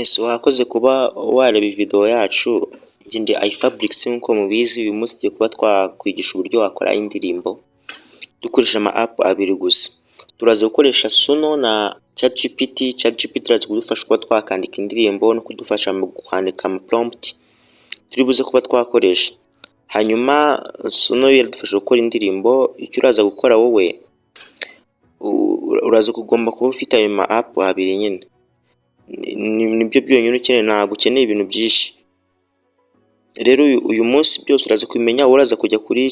Ese wakoze kuba wareba video yacu. Njye ndi iFabrics nk'uko mubizi, uyu munsi tugiye kuba twakwigisha uburyo wakora indirimbo dukoresha ama app abiri gusa. Turaza gukoresha Suno na ChatGPT. ChatGPT iraza kudufasha kuba twakandika indirimbo no kudufasha mu kwandika ama prompt turi buze kuba twakoresha. Hanyuma Suno iradufasha gukora indirimbo. Icyo uraza gukora wowe, uraza kugomba kuba ufite ayo ma app abiri nyine. Nibyo byonyine ukeneye, ntabwo ukeneye ibintu byinshi. Rero uyu munsi byose uraza kubimenya. Uraza kujya kuri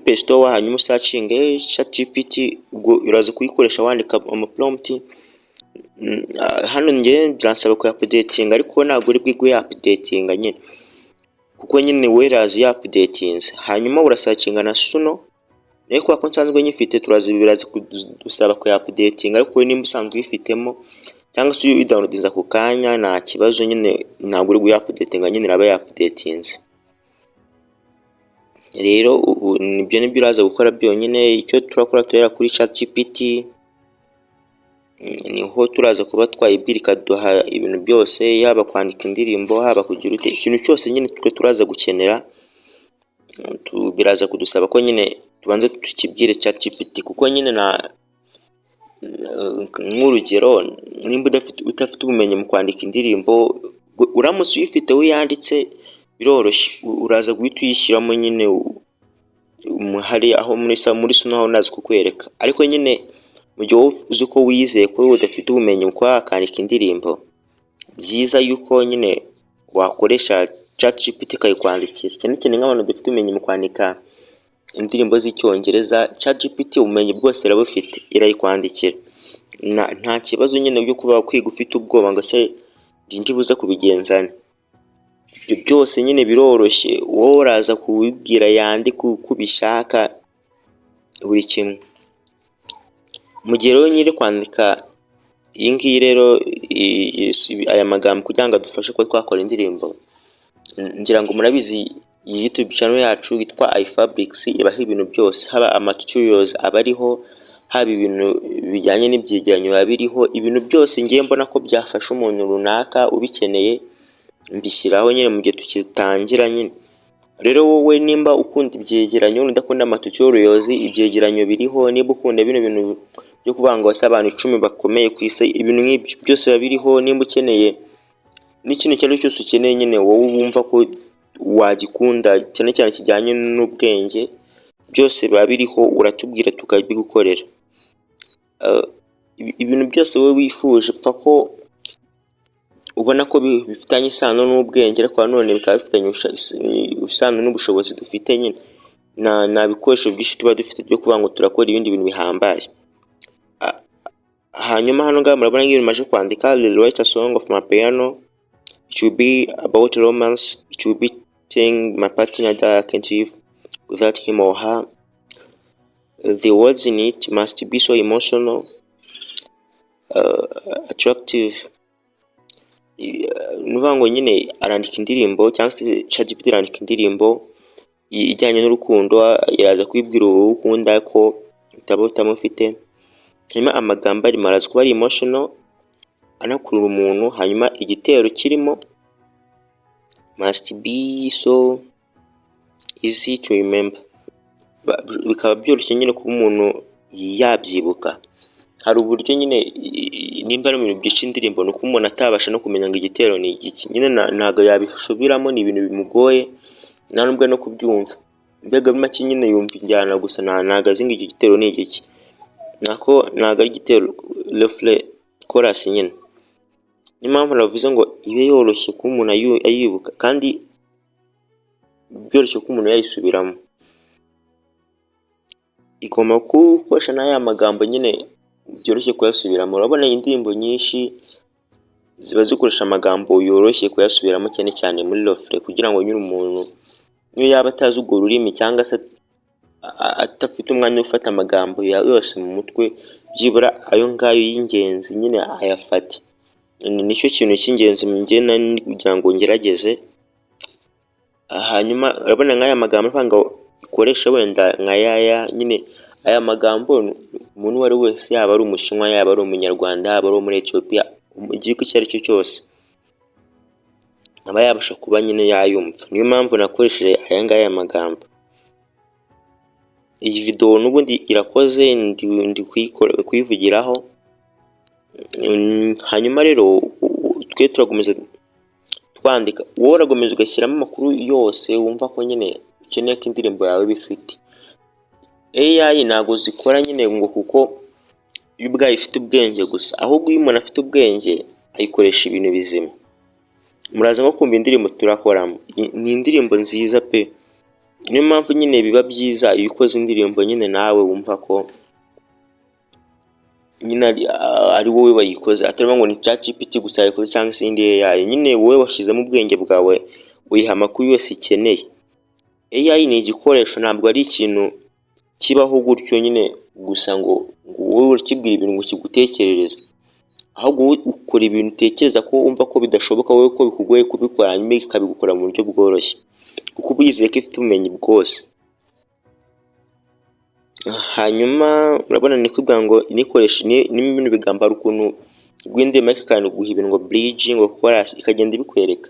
Play Store, hanyuma searching ChatGPT, ubwo uraza kuyikoresha wandika ama prompt. Hano nge biransaba ku updating, ariko ntabwo uri bwigwe updating nyine, kuko nyine werazi ya updatinze. Hanyuma urasearchinga na Suno, nayo kwa ko nsanzwe nyifite, biraza kudusaba ku updating, ariko nimba usanzwe uyifitemo cyangwa se iyo downloadinza ku kanya nta kibazo nyine, ntabwo uri updatinga nyine, iraba updatinze. Rero nibyo uraza gukora byonyine. Icyo turakora turera kuri ChatGPT, niho turaza kuba twayibwira ikaduha ibintu byose, yaba kwandika indirimbo, haba kugira ikintu cyose nyine turaza gukenera. Biraza kudusaba ko nyine tubanze tukibwire ChatGPT, kuko nyine nk'urugero, nimba udafite ubumenyi mu kwandika indirimbo, uramutse uyifite uyanditse biroroshye, uraza guhita uyishyiramo nyine hari aho muri Suno aho nazi kukwereka. Ariko nyine mu gihe uzi ko wizeye ko udafite ubumenyi mu kwandika indirimbo, byiza yuko nyine wakoresha ChatGPT ikayikwandikira. Cyane cyane nk'abantu dufite ubumenyi mu kwandika indirimbo z'icyongereza, ChatGPT ubumenyi bwose irabufite, irayikwandikira. Nta kibazo nyine byo kuba kwiga ufite ubwoba ngo se ndi buze kubigenzana. Ibyo byose nyine biroroshye, wowe uraza kubibwira yandika uko ubishaka buri kimwe. Mu gihe rero nyiri kwandika iyi ngiyi rero aya magambo kugira ngo adufashe ko twakora indirimbo, ngira ngo murabizi iyi YouTube channel yacu yitwa iFabrics, ibaho ibintu byose, haba ama tutorials abariho, haba ibintu bijyanye n'ibyegeranyo babiriho, ibintu byose ngiye mbona ko byafasha umuntu runaka ubikeneye mbishyiraho nyine mu gihe tukitangira nyine. Rero wowe nimba ukunda ibyegeranyo, udakunda ama tutorials, ibyegeranyo biriho. Niba ukunda bino bintu byo kubanga wase abantu 10 bakomeye ku isi, ibintu nk'ibyo byose babiriho. Nimba ukeneye n'ikintu cyari cyose ukeneye nyine, wowe wumva ko wagikunda cyane cyane kijyanye n'ubwenge, byose babiriho, uratubwira tukabigukorera. Ibintu byose wowe wifuje pfa ko ubona ko bifitanye isano n'ubwenge, ariko none bikaba bifitanye isano n'ubushobozi dufite nyine. Na bikoresho byinshi tuba dufite byo kuvuga ngo turakora ibindi bintu bihambaye. Hanyuma hano ngaha murabona ngiye maje kwandika write a song of my piano. It will be about romance. It will be telling my partner that I can't live without him or her. The words in it must be so emotional, attractive. Nuvuga ngo nyine arandika indirimbo, cyangwa se ChatGPT arandika indirimbo ijyanye n'urukundo, iraza kwibwira uwo ukunda ko utamufite. Hanyuma amagambo ari maraza kuba ari emotional, anakurura umuntu. Hanyuma igitero kirimo must be so easy to remember, bikaba byoroshye nyine kuba umuntu yabyibuka. Hari uburyo nyine nimba ari mu bintu byinshi indirimbo, nuko umuntu atabasha no kumenya ngo igitero ni iki nyine, ntago yabishobiramo, ni ibintu bimugoye nta nubwo no kubyumva. Mbega make nyine yumva injyana gusa, ntago azi ngo igitero ni iki. Nako ntago ari igitero, refrain, chorus nyine. Ni mpamvu navuze ngo ibe yoroshye kuba umuntu ayibuka, kandi byoroshye ko umuntu yayisubiramo. Igomba gukoresha n'aya magambo nyine byoroshye kuyasubiramo. Urabona indirimbo nyinshi ziba zikoresha amagambo yoroshye kuyasubiramo, cyane cyane muri refrain, kugira ngo nyine umuntu niyo yaba atazi urwo rurimi cyangwa se atafite umwanya wo gufata amagambo yose mu mutwe, byibura ayo ngayo y'ingenzi nyine ayafate. Nicyo kintu cy'ingenzi kugira ngo ngerageze. Hanyuma urabona nk'aya magambo avanga ikoresha wenda nka yaya nyine. Aya magambo umuntu wari wese, yaba ari umushinwa, yaba ari umunyarwanda, yaba ari muri Ethiopia, igihugu icyo ari cyo cyose aba yabasha kuba nyine yayumva. Niyo mpamvu nakoresheje aya ngaya magambo. Iyi video n'ubundi irakoze ndi kuyivugiraho, hanyuma rero twe turakomeza twandika, wowe urakomeza ugashyiramo amakuru yose wumva ko nyine ukeneye ko indirimbo yawe bifite. AI ntago zikora nyine ngo kuko iyo ubwayo ifite ubwenge gusa, ahubwo iyo umuntu afite ubwenge ayikoresha ibintu bizima. Muraza nko kumva indirimbo turakoramo, ni indirimbo nziza pe. Niyo mpamvu nyine biba byiza iyo ukoze indirimbo nyine nawe wumva ko nyine ari wowe wayikoze, atari ngo ni ChatGPT gusa yayikoze cyangwa se indi AI. Nyine wowe washyizemo ubwenge bwawe uyiha amakuru yose ikeneye. AI ni igikoresho, ntabwo ari ikintu kibaho gutyo nyine gusa ngo wowe ukibwira ibintu ngo kigutekerereze, ahubwo wowe ukora ibintu utekereza ko wumva ko bidashoboka, wowe ko bikugoye kubikora, hanyuma ikabigukora mu buryo bworoshye kuko uba yizeye ko ifite ubumenyi bwose. Hanyuma urabona ni kuvuga ngo inikoresha n'ibintu bigambo ari ukuntu rw'indema kandi guha ibintu ngo bridging ngo chorus ikagenda ibikwereka.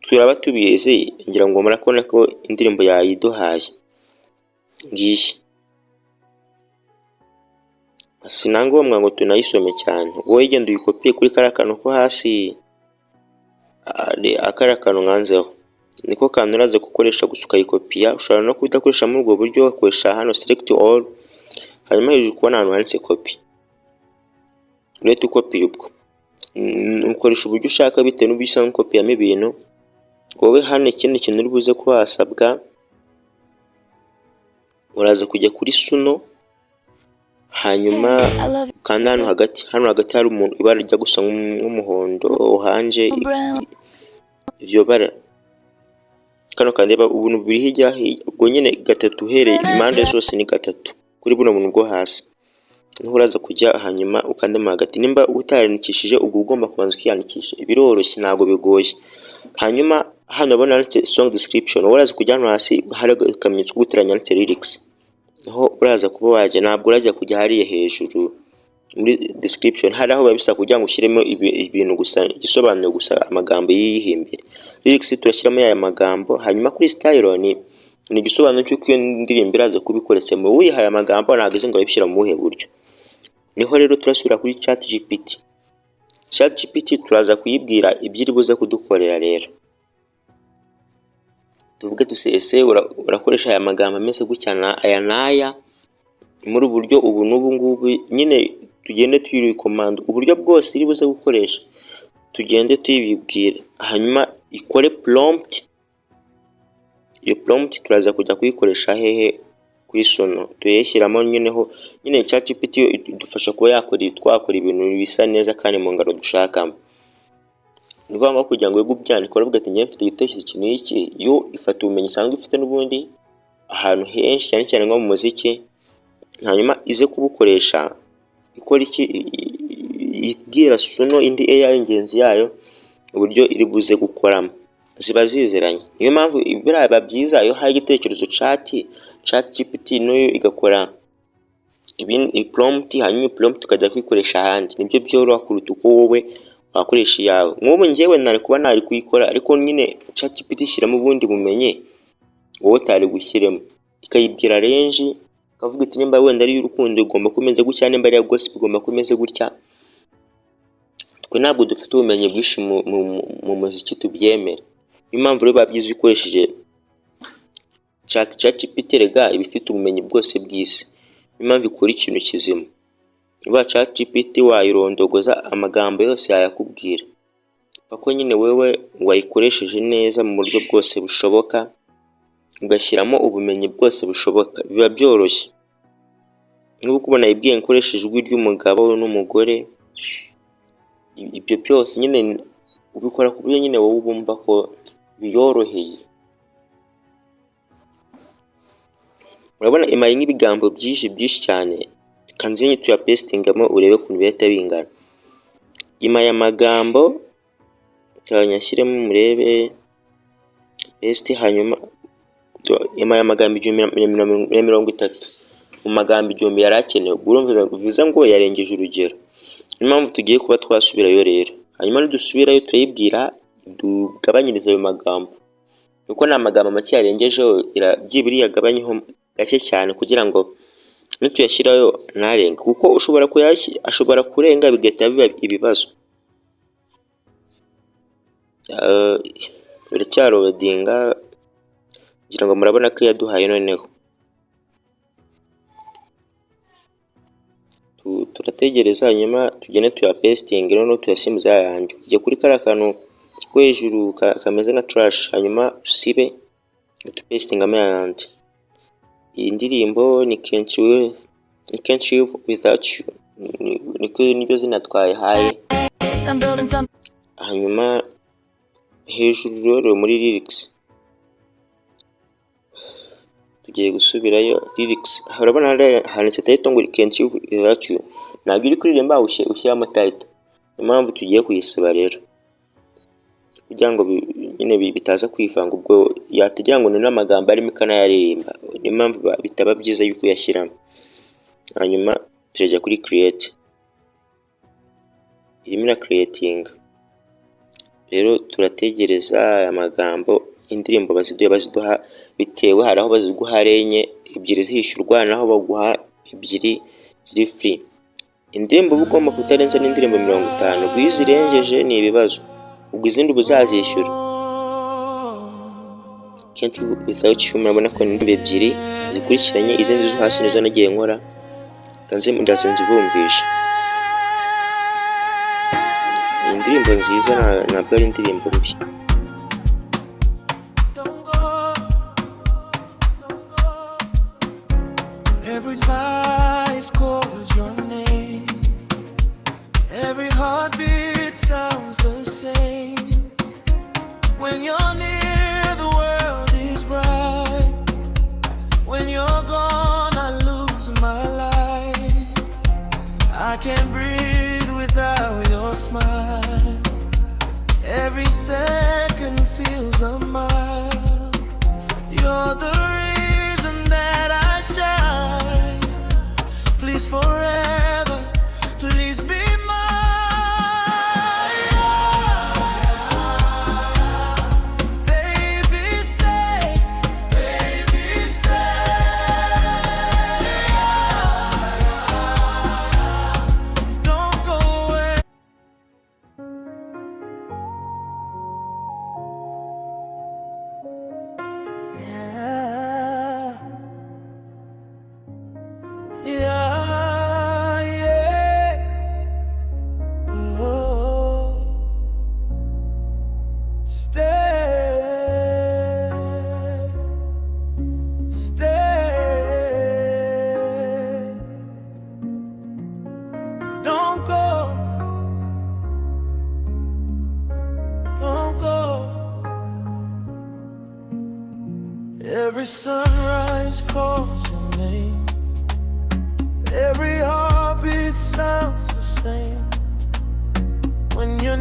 Turaba tubizi ngira ngo murakona ko indirimbo yayiduhaye ngiye. Sinangombwa ngo tunayisome cyane, wowe genda uyikopiye kuri karakano ko hasi, akarakano nganzeho niko kantu uraze gukoresha gusa ukayikopiya. Ushobora no kudakoresha muri ubwo buryo, ukoresha hano select all, hanyuma hejuru kubona ahantu handitse copy, urete ukopiye ubwo ukoresha uburyo ushaka bitewe n'ubisa nk'ukopiyamo ibintu. Wowe hano ikindi kintu uri buze ko wasabwa, uraza kujya kuri Suno, hanyuma kandi hano hagati hari umuntu ibara rya gusa nk'umuhondo uhanje iryo bara, kano kandeba ubuntu biri hirya ubwo nyine gatatu uhereye impande zose ni gatatu kuri buno muntu bwo hasi niho uraza kujya, hanyuma ukandema hagati. Nimba utarandikishije ubwo ugomba kubanza kwiyandikisha, biroroshye ntago bigoye. Hanyuma hano abona handitse song description, uraza kujya hano hasi hari akamenyetso ko guteranya handitse lyrics, aho uraza kuba wajya, ntabwo urajya kujya hariya hejuru muri description, hari aho babisa kugira ngo ushyiremo ibintu gusa, igisobanuro gusa, amagambo yiyihimbire. Lyrics turashyiramo aya magambo, hanyuma kuri style ni igisobanuro cy'uko iyo ndirimbo iraza kubikoretse mu wihaye amagambo, ntabwo izi ngo abishyira mu buhe buryo. Niho rero turasubira kuri ChatGPT turaza kuyibwira ibyo iri buze kudukorera. Rero tuvuge ese urakoresha aya magambo ameze gutya na aya naya muri uburyo ubu n'ubu ngubu, nyine tugende tuyiri command uburyo bwose iri buze gukoresha, tugende tuyibibwira, hanyuma ikore prompt. Iyo prompt turaza kujya kuyikoresha hehe kuri Suno, tuyeshyiramo nyine ChatGPT idufasha kuba twakora ibintu bisa neza kandi mu ngaro dushakamo. Nivuga ngo kugira ngo wego byandika uravuga ati ngiye mfite igitekerezo kintu iki, yo ifata ubumenyi isanzwe ifite n'ubundi ahantu henshi cyane cyane nko mu muziki, hanyuma ize kubukoresha ikora iki, ibwira Suno indi AI ingenzi yayo uburyo iri buze gukoramo, ziba zizeranye. Niyo mpamvu biraba byiza iyo haye igitekerezo ChatGPT nayo igakora prompt, hanyuma prompt ukajya kwikoresha ahandi, nibyo byoroha kuruta uko wowe wakoresha iyawe. Nk'ubu njyewe nari kuba nari kuyikora, ariko nyine ChatGPT ishyiramo ubundi bumenye wowe utari gushyiremo, ikayibwira range, kavuga iti nimba wenda ari y'urukundo igomba kumeze gutya, nimba ari ya gospel igomba kumeze gutya. Twe ntabwo dufite ubumenyi bwinshi mu muziki tubyemera. Niyo mpamvu rero babyize ukoresheje ChatGPT rega ibifite ubumenyi bwose bw'isi. Niyo mpamvu ikora ikintu kizima. Niba ChatGPT wayirondogoza amagambo yose yayakubwira, pako nyine wewe wayikoresheje neza mu buryo bwose bushoboka, ugashyiramo ubumenyi bwose bushoboka, biba byoroshye. Nk'uko ubona ibwiye nkoresheje ijwi ry'umugabo n'umugore, ibyo byose nyine ubikora ku buryo nyine wowe ubumva ko biyoroheye. Urabona imaye nk'ibigambo byinshi cyane, kanzenye tuya pastingamo urebe kuntu bihita bingana. Imaye amagambo cyanyashyiremo murebe paste, hanyuma imaye amagambo 130 mu magambo 1000 yarakenewe. Urumva bivuze ngo yarengeje urugero. niyo mpamvu tugiye kuba twasubirayo rero. Hanyuma nidusubirayo turayibwira tugabanyirize ayo magambo, kuko ni amagambo make yarengejeho, byibura yagabanyeho gake cyane kugira ngo nituyashyirayo ntarenge, kuko ashobora kurenga bigahita biba ibibazo. Biracyarodinga kugira ngo murabona ko yaduhaye noneho. Turategereza hanyuma tugende tuyapestinge, noneho tuyasimbuze yayandi. Tujya kuri kariya kantu ko hejuru kameze nka trash, hanyuma dusibe tupestingamo yayandi. Iyi ndirimbo ni Can't Live Without You, niryo zina twayihaye. Hanyuma hejuru rero muri lyrics tugiye gusubirayo. Lyrics urabona handitse title ngo Can't Live Without You, ntabwo iri kuririmba ushyiramo title. Niyo mpamvu tugiye kuyisiba rero, kugira ngo nyine bitaza kwivanga, ubwo yatagira ngo ni n'amagambo arimo ikanayaririmba, niyo mpamvu bitaba byiza yuko uyashyiramo. Hanyuma turajya kuri create, irimo na creating rero. Turategereza aya magambo, indirimbo baziduha bitewe, hari aho baziguha ari enye, ebyiri zishyurwa naho baguha ebyiri ziri free. Indirimbo uba ugomba kutarenza n'indirimbo 50, ubwo iyo uzirengeje ni ibibazo, ubwo izindi ubuzazishyura. Can't Live Without You murabona ko ni indirimbo ebyiri zikurikiranye, izindi zo hasi nizo nagiye nkora ndaze nzibumvisha. Iyi ndirimbo nziza, ntabwo ari indirimbo mbi. Every voice calls your name, every heartbeat sounds the same. When you're near, the world is bright. When you're gone, I lose my life. I can't breathe without your smile. Every second feels a mile. You're the reason that I shine. Please forever, please be mine. Baby stay, baby stay. Don't go away. Every sunrise calls your name, every heartbeat sounds the same. When you're